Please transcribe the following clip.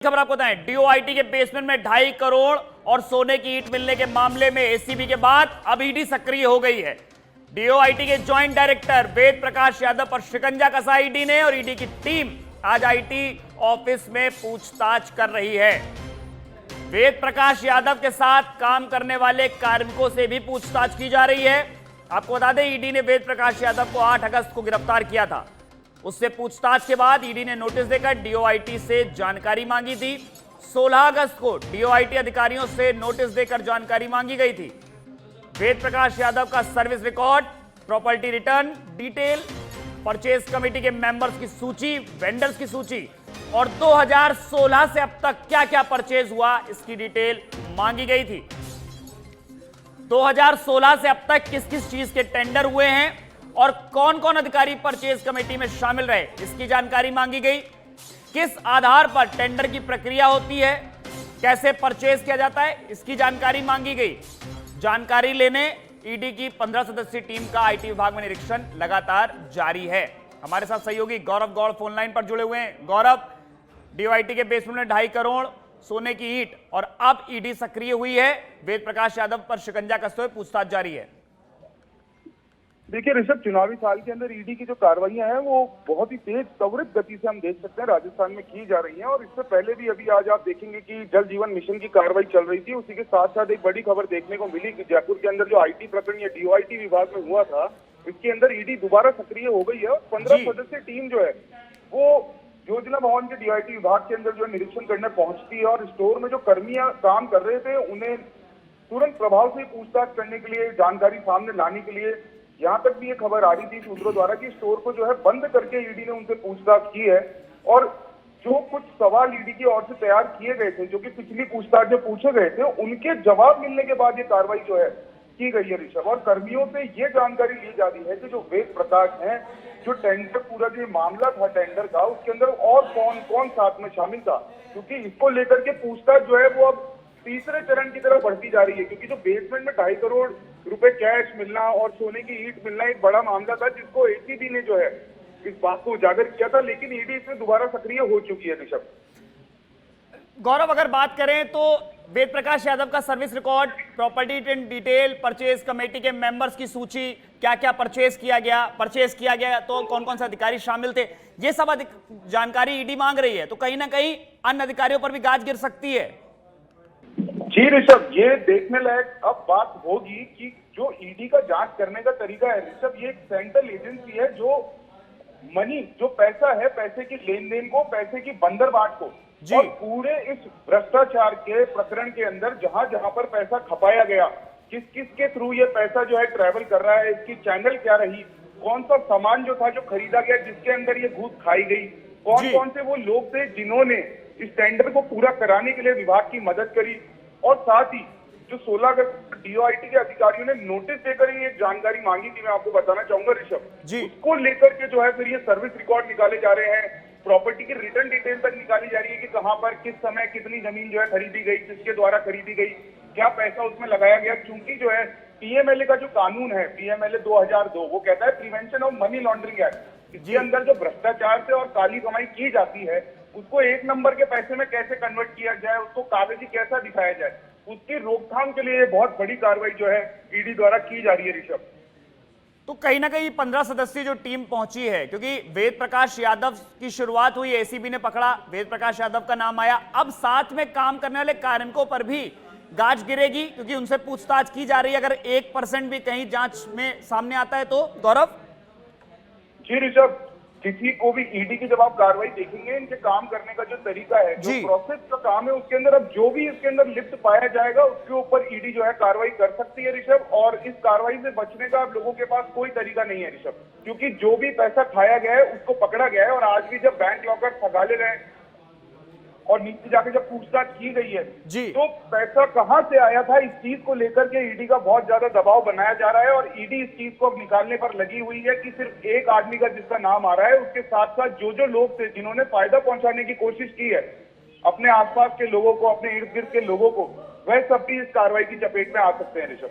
खबर आपको बताएं, डीओआईटी के बेसमेंट में 2.5 करोड़ और सोने की ईंट मिलने के मामले में एसीबी के बाद अब ईडी सक्रिय हो गई है। डीओआईटी के जॉइंट डायरेक्टर वेद प्रकाश यादव पर शिकंजा कसा ईडी ने और ईडी की टीम आज आईटी ऑफिस में पूछताछ कर रही है। वेद प्रकाश यादव के साथ काम करने वाले कार्मिकों से भी पूछताछ की जा रही है। आपको बता दें, ईडी ने वेद प्रकाश यादव को 8 अगस्त को गिरफ्तार किया था। उससे पूछताछ के बाद ईडी ने नोटिस देकर डीओआईटी से जानकारी मांगी थी। 16 अगस्त को डीओआईटी अधिकारियों से नोटिस देकर जानकारी मांगी गई थी। वेद प्रकाश यादव का service record, property return detail, purchase committee के मेंबर्स की सूची, वेंडर्स की सूची और 2016 से अब तक क्या क्या परचेज हुआ इसकी डिटेल मांगी गई थी। 2016 से अब तक किस किस चीज के टेंडर हुए हैं और कौन कौन अधिकारी परचेज कमेटी में शामिल रहे इसकी जानकारी मांगी गई। किस आधार पर टेंडर की प्रक्रिया होती है, कैसे परचेज किया जाता है, इसकी जानकारी मांगी गई। जानकारी लेने ईडी की 15 सदस्यीय टीम का आईटी विभाग में निरीक्षण लगातार जारी है। हमारे साथ सहयोगी गौरव गौड़ फोन लाइन पर जुड़े हुए हैं। गौरव, डीओआईटी के बेसमेंट में 2.5 करोड़ सोने की ईंट और अब ईडी सक्रिय हुई है। वेद प्रकाश यादव पर शिकंजा कसते हुए पूछताछ जारी है। देखिए ऋषभ, चुनावी साल के अंदर ईडी की जो कार्रवाइयां हैं वो बहुत ही तेज त्वरित गति से हम देख सकते हैं राजस्थान में की जा रही हैं। और इससे पहले भी अभी आज आप देखेंगे कि जल जीवन मिशन की कार्रवाई चल रही थी। उसी के साथ साथ एक बड़ी खबर देखने को मिली कि जयपुर के अंदर जो आईटी प्रकरण या डीओआईटी विभाग में हुआ था, इसके अंदर ईडी दोबारा सक्रिय हो गई है और 15 सदस्यीय टीम जो है वो योजना भवन के डीओआईटी विभाग के अंदर जो निरीक्षण करने पहुंचती है और स्टोर में जो कर्मियां काम कर रहे थे उन्हें तुरंत प्रभाव से पूछताछ करने के लिए, जानकारी सामने लाने के लिए, यहाँ तक भी ये खबर आ रही थी सूत्रों द्वारा कि स्टोर को जो है बंद करके ईडी ने उनसे पूछताछ की है। और जो कुछ सवाल ईडी की ओर से तैयार किए गए थे, जो कि पिछली पूछताछ में पूछे गए थे, उनके जवाब मिलने के बाद ये कार्रवाई जो है की गई है ऋषभ। और कर्मियों से ये जानकारी ली जा रही है कि जो वेद प्रकाश है, जो टेंडर पूरा जो मामला था टेंडर का, उसके अंदर और कौन कौन साथ में शामिल था, क्योंकि इसको लेकर के पूछताछ जो है वो अब तीसरे चरण की तरफ बढ़ती जा रही है। क्योंकि जो बेसमेंट में 2.5 करोड़ रुपए कैश मिलना और सोने की ईंट मिलना एक बड़ा मामला था, जिसको एसीबी ने जो है इस बात को उजागर किया था, लेकिन ईडी इसमें दोबारा सक्रिय हो चुकी है ऋषभ। गौरव, अगर बात करें तो वेद प्रकाश यादव का service record, property detail, purchase committee के मेंबर्स की सूची, क्या क्या परचेज किया गया तो कौन कौन से अधिकारी शामिल थे, ये सब जानकारी ईडी मांग रही है। तो कहीं ना कहीं अन्य अधिकारियों पर भी गाज गिर सकती है। जी ऋषभ, ये देखने लायक अब बात होगी कि जो ईडी का जांच करने का तरीका है ऋषभ, ये एक सेंट्रल एजेंसी है जो मनी, जो पैसा है, पैसे की लेन देन को, पैसे की बंदरबाट को और पूरे इस भ्रष्टाचार के प्रकरण के अंदर जहां जहां पर पैसा खपाया गया, किस किस के थ्रू ये पैसा जो है ट्रेवल कर रहा है, इसकी चैनल क्या रही, कौन सा सामान जो था जो खरीदा गया जिसके अंदर ये घूस खाई गई, कौन कौन से वो लोग थे जिन्होंने इस टेंडर को पूरा कराने के लिए विभाग की मदद करी। और साथ ही जो 16 अगस्त डीओआईटी के अधिकारियों ने नोटिस देकर ही एक जानकारी मांगी थी, मैं आपको बताना चाहूंगा ऋषभ, उसको लेकर के जो है फिर ये सर्विस रिकॉर्ड निकाले जा रहे हैं, प्रॉपर्टी की रिटर्न डिटेल तक निकाली जा रही है कि कहां पर किस समय कितनी जमीन जो है खरीदी गई, किसके द्वारा खरीदी गई, क्या पैसा उसमें लगाया गया। क्योंकि जो है पीएमएलए का जो कानून है, पीएमएलए 2002, वो कहता है prevention of money laundering act. इसके अंदर जो भ्रष्टाचार से और काली कमाई की जाती है उसको एक नंबर के पैसे में कैसे कन्वर्ट किया जाए, उसको कागजी कैसा दिखाया जाए, उसकी रोकथाम के लिए बहुत बड़ी कार्रवाई जो है ईडी द्वारा की जा रही है ऋषभ। तो कहीं ना कहीं 15 सदस्यीय जो टीम पहुंची है, क्योंकि वेद प्रकाश यादव की शुरुआत हुई, एसीबी ने पकड़ा, वेद प्रकाश यादव का नाम आया, अब साथ में काम करने वाले कार्मिकों पर भी गाज गिरेगी क्योंकि उनसे पूछताछ की जा रही है। अगर 1% भी कहीं जांच में सामने आता है तो गौरव। जी ऋषभ, किसी को भी ईडी की जब आप कार्रवाई देखेंगे, इनके काम करने का जो तरीका है, जो प्रोसेस का काम है, उसके अंदर अब जो भी इसके अंदर लिप्त पाया जाएगा उसके ऊपर ईडी जो है कार्रवाई कर सकती है ऋषभ। और इस कार्रवाई से बचने का अब लोगों के पास कोई तरीका नहीं है ऋषभ, क्योंकि जो भी पैसा खाया गया है उसको पकड़ा गया है। और आज भी जब बैंक लॉकर खगाले गए और नीचे जाके जब पूछताछ की गई है तो पैसा कहां से आया था, इस चीज को लेकर के ईडी का बहुत ज्यादा दबाव बनाया जा रहा है। और ईडी इस चीज को अब निकालने पर लगी हुई है कि सिर्फ एक आदमी का जिसका नाम आ रहा है, उसके साथ साथ जो जो लोग थे जिन्होंने फायदा पहुंचाने की कोशिश की है अपने आसपास के लोगों को, अपने इर्द गिर्द के लोगों को, वह सब भी इस कार्रवाई की चपेट में आ सकते हैं ऋषभ।